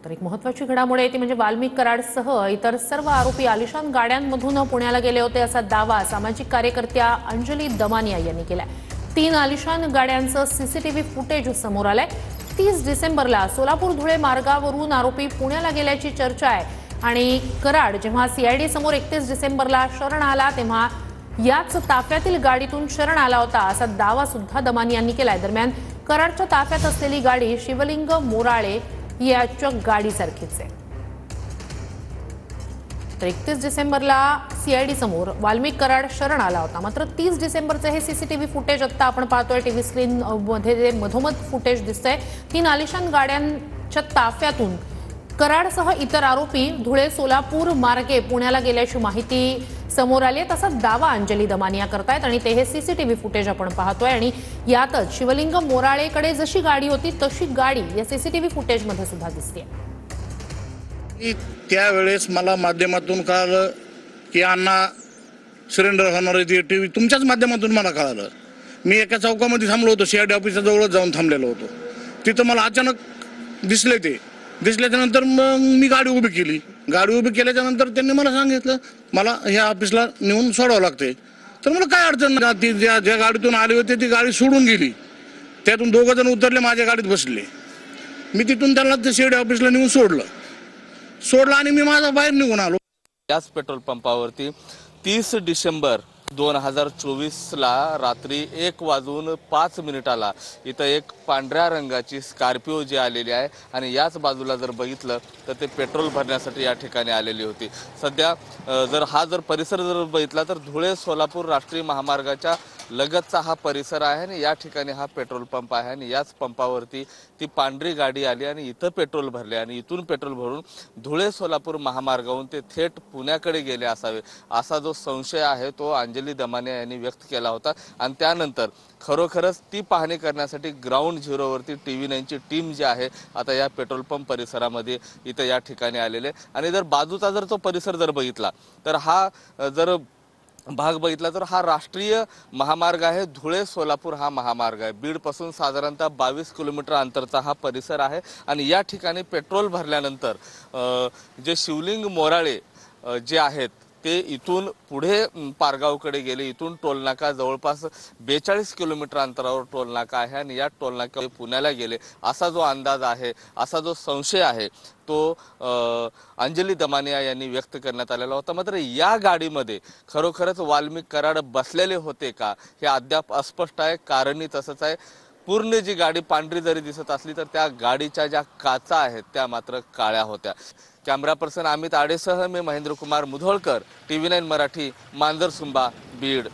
तर एक महत्त्वाची घडामोड आहे ती म्हणजे वाल्मिक कराडसह इतर सर्व आरोपी आलिशान गाड्यांमधून पुण्याला गेले होते असा दावा सामाजिक कार्यकर्त्या अंजली दमानिया यांनी केलाय। 3 आलिशान गाड्यांचं सीसीटीव्ही फुटेज समोर आलंय। 30 डिसेंबरला सोलापूर धुळे मार्गावरून आरोपी पुण्याला गेल्याची चर्चा आहे आणि कराड जेव्हा सीआयडी समोर 31 डिसेंबरला शरण आला तेव्हा याच ताफ्यातील गाडीतून शरण आला होता असा दावा सुद्धा दमानिया यांनी केलाय। दरम्यान कराडच्या ताफ्यात असलेली गाडी शिवलिंग मोराळे याच्या गाडीसारखीच आहे। तर 31 डिसेंबरला सीआयडी समोर वाल्मिक कराड शरण आला होता, मात्र 30 डिसेंबरचे हे सीसीटीव्ही फुटेज आता आपण पाहतोय टीव्ही स्क्रीन मध्ये जे मधोमध फुटेज दिसतंय 3 आलिशान गाड्यांच्या ताफ्यातून कराडसह इतर आरोपी धुळे सोलापूर मार्गे पुण्याला गेल्याची माहिती समोर आली आहे। तसा दावा अंजली दमानिया करतायत आणि ते हे सीसीटीव्ही फुटेज आपण पाहतोय आणि यातच शिवलिंग मोराळेकडे जशी गाडी होती तशी गाडी या सीसीटीव्ही फुटेज मध्ये सुद्धा दिसते। त्यावेळेस मला माध्यमातून कळालं की अण्णा सरेंडर होणार आहे, टीव्ही तुमच्याच माध्यमातून मला कळालं। मी एका चौकामध्ये थांबलो होतो, सीआयडी ऑफिसच्या जवळच जाऊन थांबलेलो होतो। तिथं मला अचानक दिसल्याच्या नंतर मग मी गाडी उभी केली। गाडी उभी केल्याच्या नंतर त्यांनी मला सांगितलं मला ह्या ऑफिसला नेऊन सोडावं लागते। तर मला काय अडचण नाही, ती ज्या गाडीतून आली होती ती गाडी सोडून गेली। त्यातून 2 जण उतरले, माझ्या गाडीत बसले। मी तिथून त्यांना ते सीआयडी ऑफिसला नेऊन सोडलं आणि मी माझा बाहेर निघून आलो। याच पेट्रोल पंपावरती 30 डिसेंबर 2024 ला रात्री 1:05 इथं एक पांढऱ्या रंगाची स्कॉर्पिओ जी आलेली आहे आणि याच बाजूला जर बघितलं तर ते पेट्रोल भरण्यासाठी या ठिकाणी आलेली होती। सध्या जर परिसर जर बघितला तर धुळे सोलापूर राष्ट्रीय महामार्गाच्या लगतचा हा परिसर आहे आणि या ठिकाणी हा पेट्रोल पंप आहे आणि याच पंपावरती ती पांढरी गाडी आली आणि इथं पेट्रोल भरले आणि इथून पेट्रोल भरून धुळे सोलापूर महामार्गावरून ते थेट पुण्याकडे गेले असावे असा जो संशय आहे तो अंजली दमानिया यांनी व्यक्त केला होता। आणि त्यानंतर खरोखरच ती पाहणी करण्यासाठी ग्राउंड झिरोवरती TV9 ची टीम जी आहे आता या पेट्रोल पंप परिसरामध्ये इथं या ठिकाणी आलेले आणि जर बाजूचा जर तो परिसर जर बघितला तर हा जर भाग बघितला तर हा राष्ट्रीय महामार्ग आहे, धुळे सोलापूर हा महामार्ग आहे। बीड पासून साधारणतः 22 किलोमीटर अंतरचा हा परिसर आहे आणि या ठिकाणी पेट्रोल भरल्यानंतर जे शिवलिंग मोराळे जे आहेत ते इथून पुढे पारगावकडे गेले। इथून टोलनाका जवळपास 42 किलोमीटर अंतरावर टोलनाका आहे आणि या टोलनाक्यावर पुण्याला गेले असा जो अंदाज आहे, असा जो संशय आहे तो अंजली दमानिया यांनी व्यक्त करण्यात आलेला होता। मात्र या गाडीमध्ये खरोखरच वाल्मिक कराड बसलेले होते का हे अद्याप अस्पष्ट आहे। कारणही तसंच आहे, पूर्ण जी गाडी पांढरी जरी दिसत असली तर त्या गाडीच्या ज्या काचा आहेत त्या मात्र काळ्या होत्या। कॅमेरा पर्सन अमित आडेसह मी महेंद्र कुमार मुधोळकर, TV9 मराठी, मांजरसुंबा, बीड।